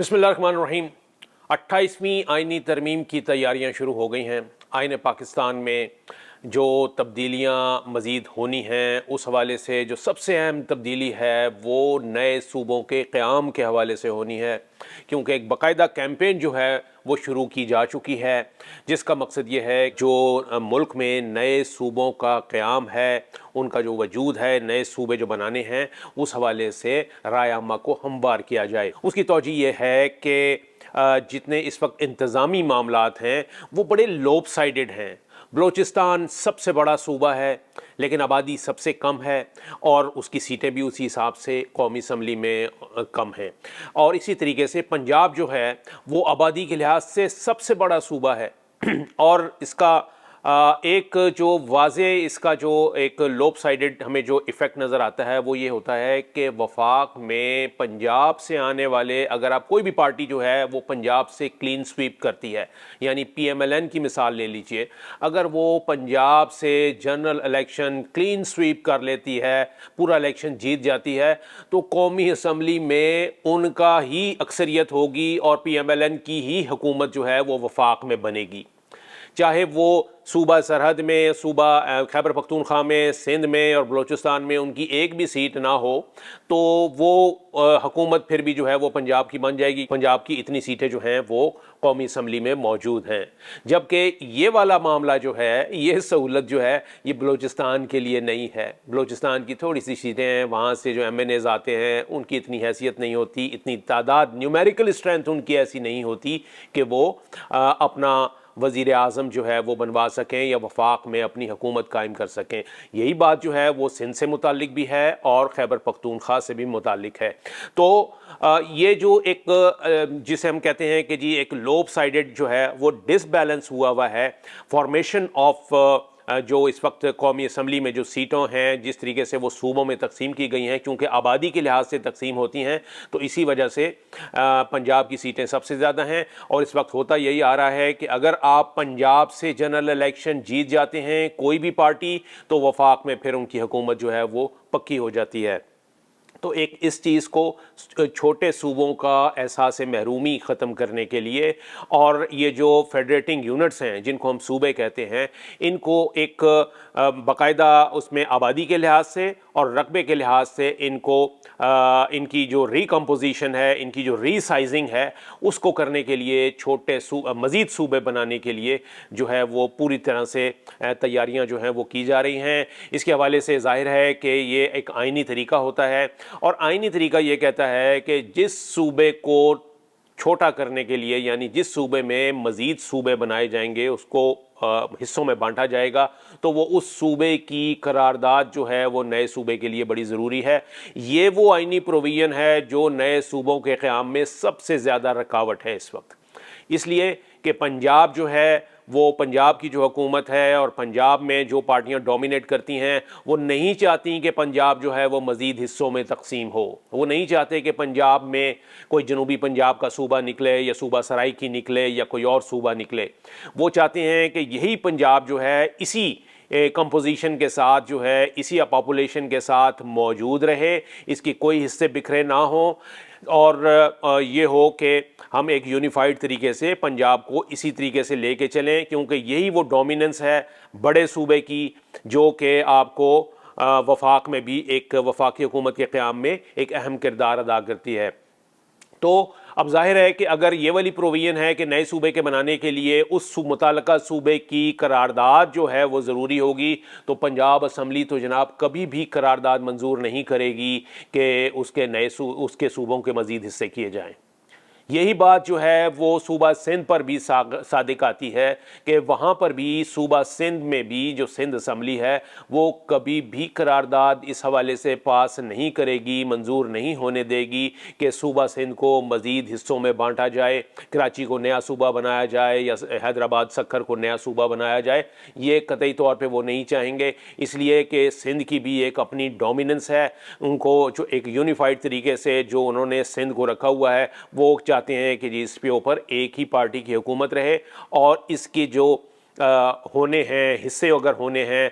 बिस्मिल्लाहिर्रहमानिर्रहीम। 28वीं आइनी तरमीम की तैयारियां शुरू हो गई हैं। आइन पाकिस्तान में जो तब्दीलियां मज़ीद होनी हैं, उस हवाले से जो सबसे अहम तब्दीली है वो नए सूबों के क़याम के हवाले से होनी है, क्योंकि एक बाकायदा कैंपेन जो है वो शुरू की जा चुकी है, जिसका मकसद ये है जो मुल्क में नए सूबों का क़याम है, उनका जो वजूद है, नए सूबे जो बनाने हैं, उस हवाले से राय आमा को हमवार किया जाए। उसकी तौजीह ये है कि जितने इस वक्त इंतज़ामी मामलात हैं वो बड़े लोप साइडेड हैं। बलूचिस्तान सबसे बड़ा सूबा है लेकिन आबादी सबसे कम है और उसकी सीटें भी उसी हिसाब से कौमी असम्बली में कम हैं। और इसी तरीके से पंजाब जो है वो आबादी के लिहाज से सबसे बड़ा सूबा है और इसका एक जो वाज़े इसका जो एक लोप साइडेड हमें जो इफ़ेक्ट नज़र आता है वो ये होता है कि वफाक में पंजाब से आने वाले, अगर आप कोई भी पार्टी जो है वो पंजाब से क्लीन स्वीप करती है, यानी PMLN की मिसाल ले लीजिए, अगर वो पंजाब से जनरल इलेक्शन क्लीन स्वीप कर लेती है, पूरा इलेक्शन जीत जाती है, तो कौमी असम्बली में उनका ही अक्सरियत होगी और PMLN की ही हुकूमत जो है वो वफाक में बनेगी। चाहे वो सूबा सरहद में, सूबा खैबर पख्तूनख्वा में, सिंध में और बलूचिस्तान में उनकी एक भी सीट ना हो, तो वो हुकूमत फिर भी जो है वो पंजाब की बन जाएगी। पंजाब की इतनी सीटें जो हैं वो कौमी असम्बली में मौजूद हैं, जबकि ये वाला मामला जो है, ये सहूलत जो है ये बलूचिस्तान के लिए नहीं है। बलूचिस्तान की थोड़ी सी सीटें हैं, वहाँ से जो MNAs आते हैं उनकी इतनी हैसियत नहीं होती, इतनी तादाद, न्यूमेरिकल स्ट्रेंथ उनकी ऐसी नहीं होती कि वो अपना वज़ीर आज़म जो है वो बनवा सकें या वफाक में अपनी हुकूमत कायम कर सकें। यही बात जो है वो सिंध से मुतालिक भी है और खैबर पख्तूनख्वा से भी मुतालिक है। तो ये जो एक जिसे हम कहते हैं कि जी एक लोप साइडेड जो है वो डिसबैलेंस हुआ है, फॉर्मेशन ऑफ जो इस वक्त कौमी असम्बली में जो सीटों हैं, जिस तरीके से वो सूबों में तकसीम की गई हैं, क्योंकि आबादी के लिहाज से तकसीम होती हैं, तो इसी वजह से पंजाब की सीटें सबसे ज़्यादा हैं। और इस वक्त होता यही आ रहा है कि अगर आप पंजाब से जनरल इलेक्शन जीत जाते हैं कोई भी पार्टी, तो वफाक में फिर उनकी हुकूमत जो है वो पक्की हो जाती है। तो एक इस चीज़ को छोटे सूबों का एहसास महरूमी ख़त्म करने के लिए, और ये जो फेडरेटिंग यूनिट्स हैं जिनको हम सूबे कहते हैं, इनको एक बाकायदा उसमें आबादी के लिहाज से और रकबे के लिहाज से इनको इनकी जो रिकम्पोजिशन है, इनकी जो रीसाइजिंग है, उसको करने के लिए छोटे मज़ीद सूबे बनाने के लिए जो है वो पूरी तरह से तैयारियां जो हैं वो की जा रही हैं। इसके हवाले से ज़ाहिर है कि ये एक आइनी तरीका होता है और आइनी तरीका ये कहता है कि जिस सूबे को छोटा करने के लिए, यानी जिस सूबे में मज़ीद सूबे बनाए जाएंगे उसको हिस्सों में बांटा जाएगा, तो वो उस सूबे की करारदाद जो है वो नए सूबे के लिए बड़ी ज़रूरी है। ये वो आइनी प्रोविज़न है जो नए सूबों के क़याम में सबसे ज़्यादा रुकावट है इस वक्त, इसलिए कि पंजाब जो है वो, पंजाब की जो हुकूमत है और पंजाब में जो पार्टियां डोमिनेट करती हैं, वो नहीं चाहती कि पंजाब जो है वो मज़ीद हिस्सों में तकसीम हो। वो नहीं चाहते कि पंजाब में कोई जनूबी पंजाब का सूबा निकले या सूबा सराइकी निकले या कोई और सूबा निकले। वो चाहते हैं कि यही पंजाब जो है इसी कंपोजिशन के साथ जो है, इसी पॉपुलेशन के साथ मौजूद रहे, इसकी कोई हिस्से बिखरे ना हो और ये हो कि हम एक यूनिफाइड तरीके से पंजाब को इसी तरीके से लेके चलें, क्योंकि यही वो डोमिनेंस है बड़े सूबे की जो कि आपको वफाक में भी एक वफाकी हुकूमत के क़याम में एक अहम किरदार अदा करती है। तो अब जाहिर है कि अगर ये वाली प्रोविज़न है कि नए सूबे के बनाने के लिए उस मुताल्लिका सूबे की करारदाद जो है वो ज़रूरी होगी, तो पंजाब असम्बली तो जनाब कभी भी करारदाद मंजूर नहीं करेगी कि उसके उसके सूबों के मज़ीद हिस्से किए जाएँ। यही बात जो है वो सूबा सिंध पर भी सादिक आती है कि वहाँ पर भी सूबा सिंध में भी जो सिंध असम्बली है वो कभी भी करारदाद इस हवाले से पास नहीं करेगी, मंजूर नहीं होने देगी कि सूबा सिंध को मज़ीद हिस्सों में बांटा जाए, कराची को नया सूबा बनाया जाए या हैदराबाद सक्खर को नया सूबा बनाया जाए। ये कतई तौर पे वो नहीं चाहेंगे, इसलिए कि सिंध की भी एक अपनी डोमिनेंस है। उनको जो एक यूनिफाइड तरीके से जो उन्होंने सिंध को रखा हुआ है, वो चाहते हैं कि जी इस पे ऊपर एक ही पार्टी की हुकूमत रहे और इसके जो होने हैं हिस्से अगर होने हैं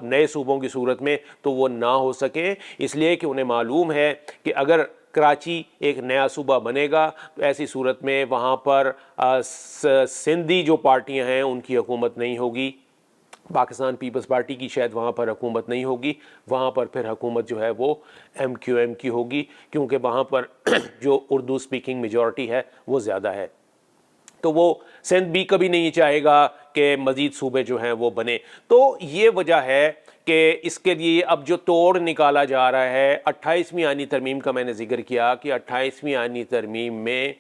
नए सूबों की सूरत में तो वो ना हो सके, इसलिए कि उन्हें मालूम है कि अगर کراچی ایک نیا صوبہ بنے گا تو ایسی صورت میں وہاں پر سندھی جو پارٹیاں ہیں ان کی حکومت نہیں ہوگی، پاکستان پیپلز پارٹی کی شاید وہاں پر حکومت نہیں ہوگی، وہاں پر پھر حکومت جو ہے وہ MQM کی ہوگی، کیونکہ وہاں پر جو اردو سپیکنگ میجورٹی ہے وہ زیادہ ہے۔ تو وہ سندھ بھی کبھی نہیں چاہے گا کہ مزید صوبے جو ہیں وہ بنے۔ تو یہ وجہ ہے کہ اس کے لیے اب جو توڑ نکالا جا رہا ہے 28ویں آئینی ترمیم کا، میں نے ذکر کیا کہ 28ویں آئینی ترمیم میں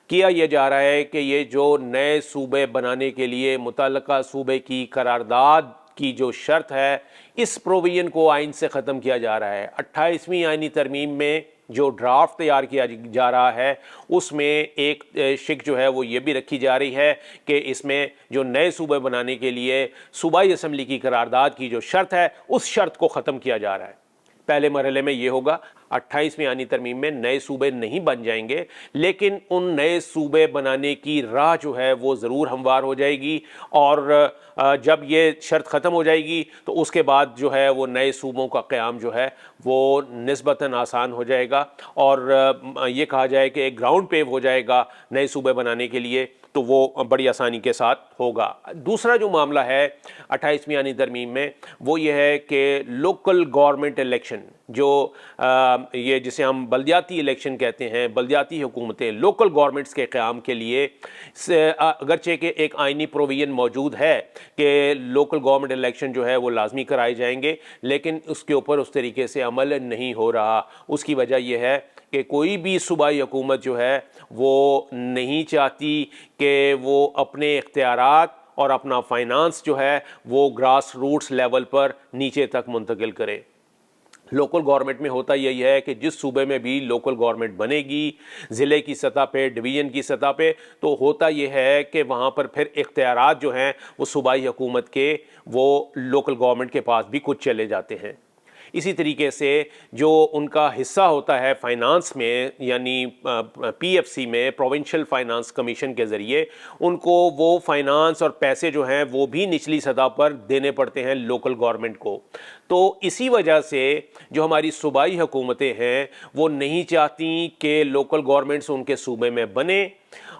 کیا یہ جا رہا ہے کہ یہ جو نئے صوبے بنانے کے لیے متعلقہ صوبے کی قرارداد کی جو شرط ہے، اس پروویژن کو آئین سے ختم کیا جا رہا ہے۔ 28ویں آئینی ترمیم میں جو ڈرافٹ تیار کیا جا رہا ہے اس میں ایک شک جو ہے وہ یہ بھی رکھی جا رہی ہے کہ اس میں جو نئے صوبے بنانے کے لیے صوبائی اسمبلی کی قرارداد کی جو شرط ہے اس شرط کو ختم کیا جا رہا ہے۔ پہلے مرحلے میں یہ ہوگا، 28ویں آئینی ترمیم میں نئے صوبے نہیں بن جائیں گے، لیکن ان نئے صوبے بنانے کی راہ جو ہے وہ ضرور ہموار ہو جائے گی، اور جب یہ شرط ختم ہو جائے گی تو اس کے بعد جو ہے وہ نئے صوبوں کا قیام جو ہے وہ نسبتاً آسان ہو جائے گا، اور یہ کہا جائے کہ ایک گراؤنڈ پے ہو جائے گا نئے صوبے بنانے کے لیے، تو وہ بڑی آسانی کے ساتھ ہوگا۔ دوسرا جو معاملہ ہے 28ویں آئینی ترمیم میں وہ یہ ہے کہ لوکل گورنمنٹ الیکشن، جو یہ جسے ہم بلدیاتی الیکشن کہتے ہیں، بلدیاتی حکومتیں، لوکل گورنمنٹس کے قیام کے لیے اگرچہ کہ ایک آئینی پروویژن موجود ہے کہ لوکل گورنمنٹ الیکشن جو ہے وہ لازمی کرائے جائیں گے، لیکن اس کے اوپر اس طریقے سے عمل نہیں ہو رہا۔ اس کی وجہ یہ ہے کہ کوئی بھی صوبائی حکومت جو ہے وہ نہیں چاہتی کہ وہ اپنے اختیارات اور اپنا فائنانس جو ہے وہ گراس روٹس لیول پر نیچے تک منتقل کرے۔ لوکل گورنمنٹ میں ہوتا یہی ہے کہ جس صوبے میں بھی لوکل گورنمنٹ بنے گی، ضلع کی سطح پہ، ڈویژن کی سطح پہ، تو ہوتا یہ ہے کہ وہاں پر پھر اختیارات جو ہیں وہ صوبائی حکومت کے وہ لوکل گورنمنٹ کے پاس بھی کچھ چلے جاتے ہیں۔ اسی طریقے سے جو ان کا حصہ ہوتا ہے فائنانس میں، یعنی PFC میں، پروونشل فائنانس کمیشن کے ذریعے ان کو وہ فائنانس اور پیسے جو ہیں وہ بھی نچلی سطح پر دینے پڑتے ہیں لوکل گورنمنٹ کو۔ تو اسی وجہ سے جو ہماری صوبائی حکومتیں ہیں وہ نہیں چاہتی کہ لوکل گورنمنٹس ان کے صوبے میں بنیں،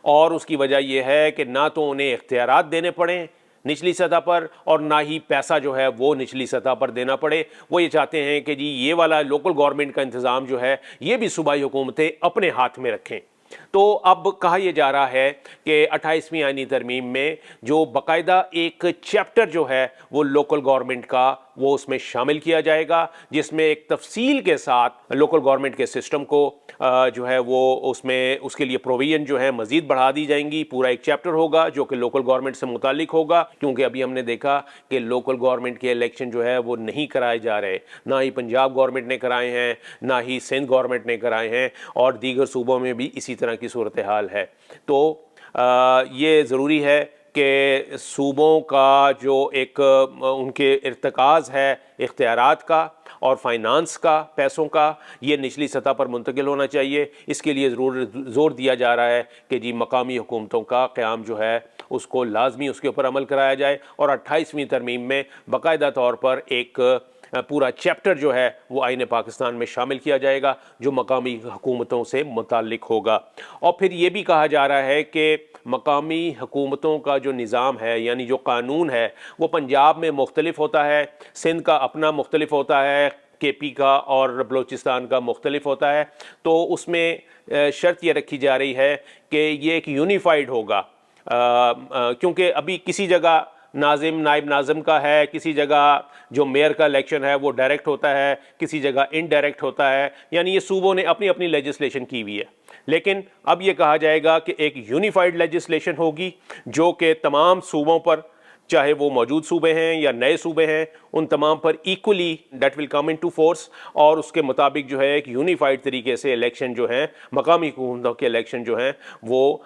اور اس کی وجہ یہ ہے کہ نہ تو انہیں اختیارات دینے پڑیں نچلی سطح پر، اور نہ ہی پیسہ جو ہے وہ نچلی سطح پر دینا پڑے۔ وہ یہ چاہتے ہیں کہ جی یہ والا لوکل گورنمنٹ کا انتظام جو ہے یہ بھی صوبائی حکومتیں اپنے ہاتھ میں رکھیں۔ تو اب کہا یہ جا رہا ہے کہ 28ویں آئینی ترمیم میں جو باقاعدہ ایک چیپٹر جو ہے وہ لوکل گورنمنٹ کا وہ اس میں شامل کیا جائے گا، جس میں ایک تفصیل کے ساتھ لوکل گورنمنٹ کے سسٹم کو جو ہے وہ اس میں اس کے لیے پروویژن جو ہے مزید بڑھا دی جائیں گی۔ پورا ایک چیپٹر ہوگا جو کہ لوکل گورنمنٹ سے متعلق ہوگا، کیونکہ ابھی ہم نے دیکھا کہ لوکل گورنمنٹ کے الیکشن جو ہے وہ نہیں کرائے جا رہے، نہ ہی پنجاب گورنمنٹ نے کرائے ہیں، نہ ہی سندھ گورنمنٹ نے کرائے ہیں، اور دیگر صوبوں میں بھی اسی طرح کی صورتحال ہے۔ تو یہ ضروری ہے کہ صوبوں کا جو ایک ان کے ارتکاز ہے اختیارات کا اور فائنانس کا، پیسوں کا، یہ نچلی سطح پر منتقل ہونا چاہیے۔ اس کے لیے ضرور زور دیا جا رہا ہے کہ جی مقامی حکومتوں کا قیام جو ہے اس کو لازمی اس کے اوپر عمل کرایا جائے، اور 28ویں ترمیم میں باقاعدہ طور پر ایک پورا چیپٹر جو ہے وہ آئین پاکستان میں شامل کیا جائے گا جو مقامی حکومتوں سے متعلق ہوگا۔ اور پھر یہ بھی کہا جا رہا ہے کہ مقامی حکومتوں کا جو نظام ہے، یعنی جو قانون ہے، وہ پنجاب میں مختلف ہوتا ہے، سندھ کا اپنا مختلف ہوتا ہے، KP کا اور بلوچستان کا مختلف ہوتا ہے۔ تو اس میں شرط یہ رکھی جا رہی ہے کہ یہ ایک یونیفائڈ ہوگا، کیونکہ ابھی کسی جگہ ناظم نائب ناظم کا ہے، کسی جگہ جو میئر کا الیکشن ہے وہ ڈائریکٹ ہوتا ہے، کسی جگہ انڈائریکٹ ہوتا ہے، یعنی یہ صوبوں نے اپنی اپنی لیجسلیشن کی ہوئی ہے۔ لیکن اب یہ کہا جائے گا کہ ایک یونیفائڈ لیجسلیشن ہوگی جو کہ تمام صوبوں پر، چاہے وہ موجود صوبے ہیں یا نئے صوبے ہیں، ان تمام پر equally that will come into force, اور اس کے مطابق جو ہے ایک یونیفائڈ طریقے سے الیکشن جو ہیں، مقامی حکومتوں کے الیکشن جو ہیں وہ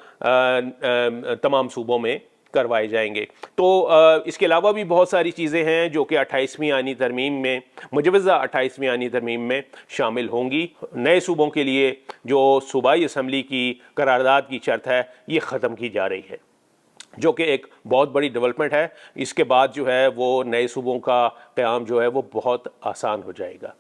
تمام صوبوں میں کروائے جائیں گے۔ تو اس کے علاوہ بھی بہت ساری چیزیں ہیں جو کہ 28ویں آئینی ترمیم میں، مجوزہ 28ویں آئینی ترمیم میں شامل ہوں گی۔ نئے صوبوں کے لیے جو صوبائی اسمبلی کی قرارداد کی شرط ہے یہ ختم کی جا رہی ہے، جو کہ ایک بہت بڑی ڈیولپمنٹ ہے۔ اس کے بعد جو ہے وہ نئے صوبوں کا قیام جو ہے وہ بہت آسان ہو جائے گا۔